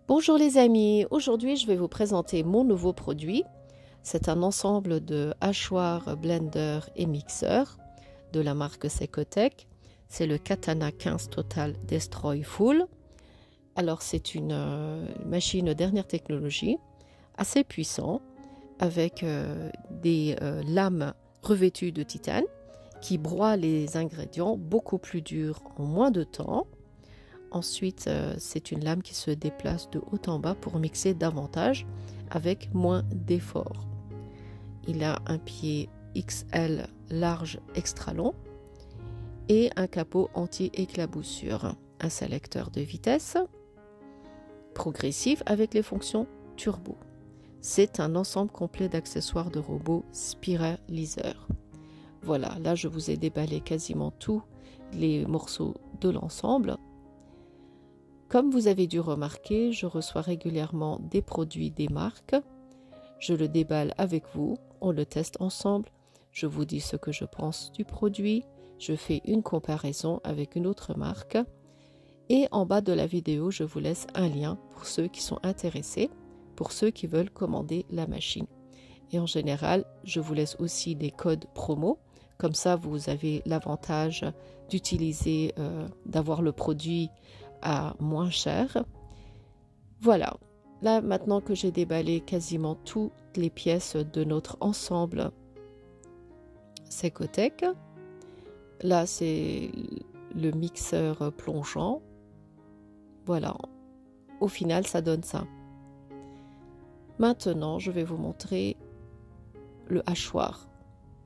Bonjour les amis, aujourd'hui je vais vous présenter mon nouveau produit. C'est un ensemble de hachoirs, blender et mixeurs de la marque Secotech. C'est le Katana 15 Total Destroy Full. Alors c'est une machine dernière technologie, assez puissant, avec des lames revêtues de titane qui broient les ingrédients beaucoup plus durs en moins de temps. Ensuite, c'est une lame qui se déplace de haut en bas pour mixer davantage avec moins d'effort. Il a un pied XL large extra long et un capot anti-éclaboussure, un sélecteur de vitesse progressif avec les fonctions turbo. C'est un ensemble complet d'accessoires de robot spiraliseur. Voilà, là je vous ai déballé quasiment tous les morceaux de l'ensemble. Comme vous avez dû remarquer, je reçois régulièrement des produits des marques. Je le déballe avec vous, on le teste ensemble. Je vous dis ce que je pense du produit. Je fais une comparaison avec une autre marque. Et en bas de la vidéo, je vous laisse un lien pour ceux qui sont intéressés, pour ceux qui veulent commander la machine. Et en général, je vous laisse aussi des codes promo. Comme ça, vous avez l'avantage d'utiliser, d'avoir le produit à moins cher. Voilà, là maintenant que j'ai déballé quasiment toutes les pièces de notre ensemble Secotech, là c'est le mixeur plongeant. Voilà, au final ça donne ça. Maintenant je vais vous montrer le hachoir.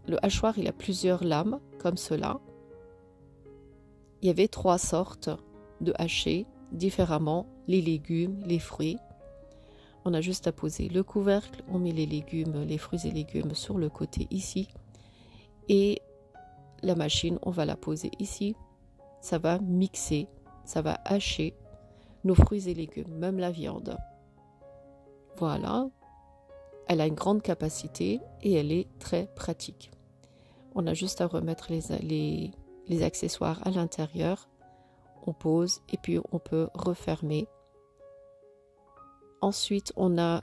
Le hachoir, il a plusieurs lames comme cela. Il y avait 3 sortes de hacher différemment les légumes, les fruits. On a juste à poser le couvercle, on met les légumes, les fruits et légumes sur le côté ici et la machine, on va la poser ici. Ça va mixer, ça va hacher nos fruits et légumes, même la viande. Voilà, elle a une grande capacité et elle est très pratique. On a juste à remettre les accessoires à l'intérieur. On pose et puis on peut refermer. Ensuite, on a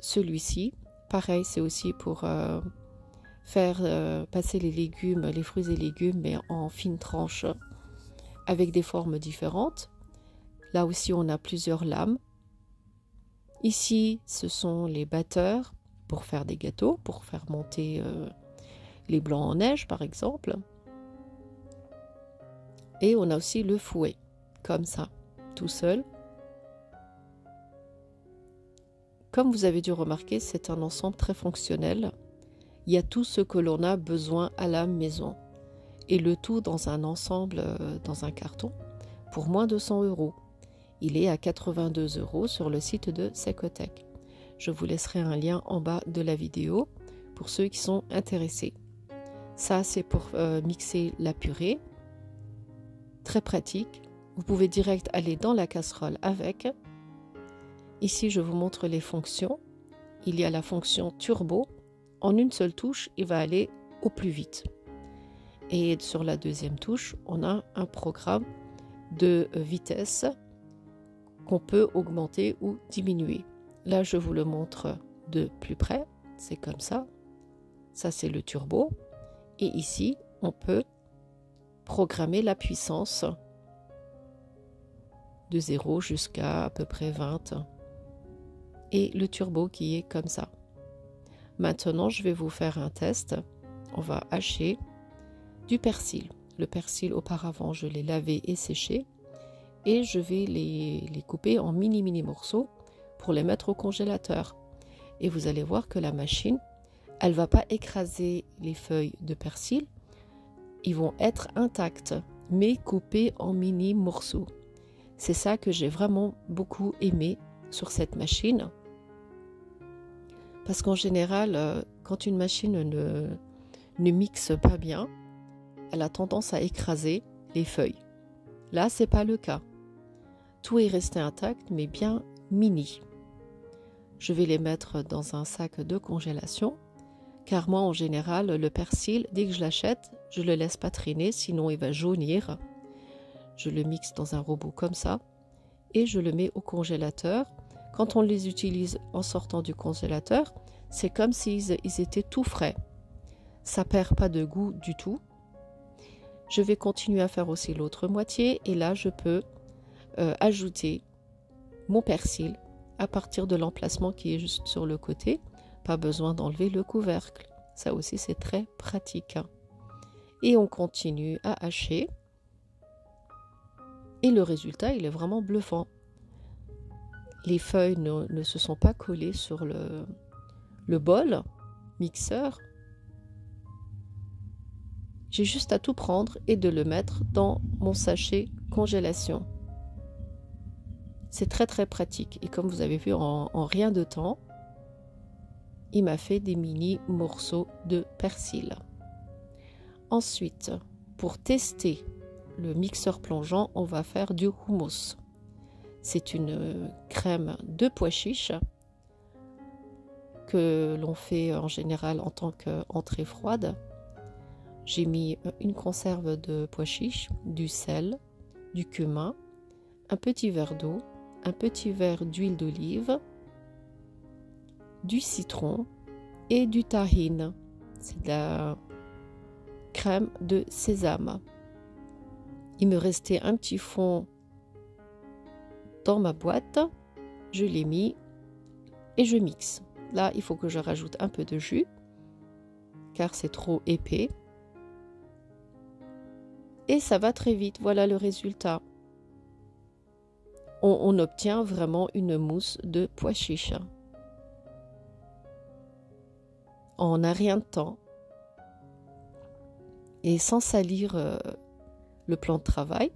celui-ci. Pareil, c'est aussi pour faire passer les légumes, les fruits et légumes, mais en fines tranches avec des formes différentes. Là aussi, on a plusieurs lames. Ici, ce sont les batteurs pour faire des gâteaux, pour faire monter les blancs en neige, par exemple. Et on a aussi le fouet, comme ça, tout seul. Comme vous avez dû remarquer, c'est un ensemble très fonctionnel. Il y a tout ce que l'on a besoin à la maison. Et le tout dans un ensemble, dans un carton, pour moins de 100 €. Il est à 82 € sur le site de Secotech. Je vous laisserai un lien en bas de la vidéo pour ceux qui sont intéressés. Ça, c'est pour mixer la purée. Très pratique, vous pouvez direct aller dans la casserole avec. Ici je vous montre les fonctions. Il y a la fonction turbo, en une seule touche il va aller au plus vite. Et sur la deuxième touche on a un programme de vitesse qu'on peut augmenter ou diminuer. Là je vous le montre de plus près, c'est comme ça. Ça c'est le turbo et ici on peut programmer la puissance de 0 jusqu'à à peu près 20 et le turbo qui est comme ça. Maintenant je vais vous faire un test. On va hacher du persil. Le persil auparavant je l'ai lavé et séché et je vais les couper en mini morceaux pour les mettre au congélateur. Et vous allez voir que la machine, elle va pas écraser les feuilles de persil. Ils vont être intacts, mais coupés en mini morceaux. C'est ça que j'ai vraiment beaucoup aimé sur cette machine. Parce qu'en général, quand une machine ne mixe pas bien, elle a tendance à écraser les feuilles. Là, c'est pas le cas. Tout est resté intact, mais bien mini. Je vais les mettre dans un sac de congélation. Car moi, en général, le persil, dès que je l'achète, je ne le laisse pas traîner, sinon il va jaunir. Je le mixe dans un robot comme ça et je le mets au congélateur quand on les utilise en sortant du congélateur, c'est comme s'ils étaient tout frais. Ça perd pas de goût du tout. Je vais continuer à faire aussi l'autre moitié et là je peux ajouter mon persil à partir de l'emplacement qui est juste sur le côté. Pas besoin d'enlever le couvercle. Ça aussi c'est très pratique. Et on continue à hacher. Et le résultat il est vraiment bluffant. Les feuilles ne se sont pas collées sur le bol mixeur. J'ai juste à tout prendre et de le mettre dans mon sachet congélation. C'est très très pratique et comme vous avez vu en rien de temps, il m'a fait des mini morceaux de persil. Ensuite, pour tester le mixeur plongeant, on va faire du hummus. C'est une crème de pois chiches que l'on fait en général en tant qu'entrée froide. J'ai mis une conserve de pois chiches, du sel, du cumin, un petit verre d'eau, un petit verre d'huile d'olive, du citron et du tahine. C'est de la crème de sésame. Il me restait un petit fond dans ma boîte. Je l'ai mis et je mixe. Là, il faut que je rajoute un peu de jus car c'est trop épais. Et ça va très vite, voilà le résultat. On obtient vraiment une mousse de pois chiches. En un rien de temps. Et sans salir le plan de travail,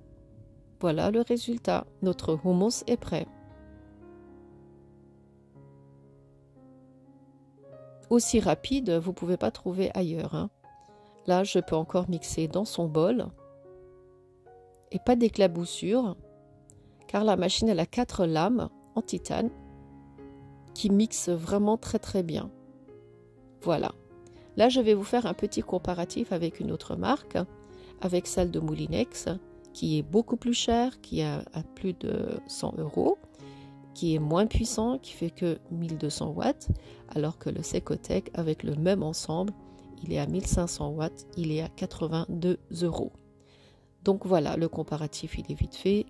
voilà le résultat. Notre hummus est prêt. Aussi rapide, vous ne pouvez pas trouver ailleurs. Hein. Là, je peux encore mixer dans son bol. Et pas d'éclaboussure, car la machine elle a 4 lames en titane qui mixent vraiment très très bien. Voilà. Là, je vais vous faire un petit comparatif avec une autre marque, avec celle de Moulinex, qui est beaucoup plus chère, qui a à plus de 100 €, qui est moins puissant, qui fait que 1200 watts, alors que le Secotec, avec le même ensemble, il est à 1500 watts, il est à 82 €. Donc voilà, le comparatif, il est vite fait.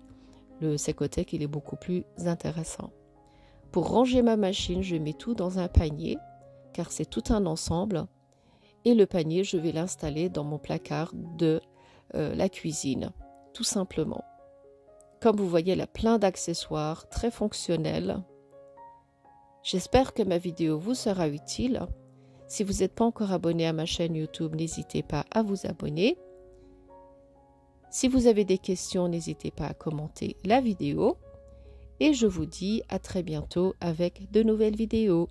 Le Secotec, il est beaucoup plus intéressant. Pour ranger ma machine, je mets tout dans un panier, car c'est tout un ensemble. Et le panier, je vais l'installer dans mon placard de la cuisine, tout simplement. Comme vous voyez, elle a plein d'accessoires, très fonctionnels. J'espère que ma vidéo vous sera utile. Si vous n'êtes pas encore abonné à ma chaîne YouTube, n'hésitez pas à vous abonner. Si vous avez des questions, n'hésitez pas à commenter la vidéo. Et je vous dis à très bientôt avec de nouvelles vidéos.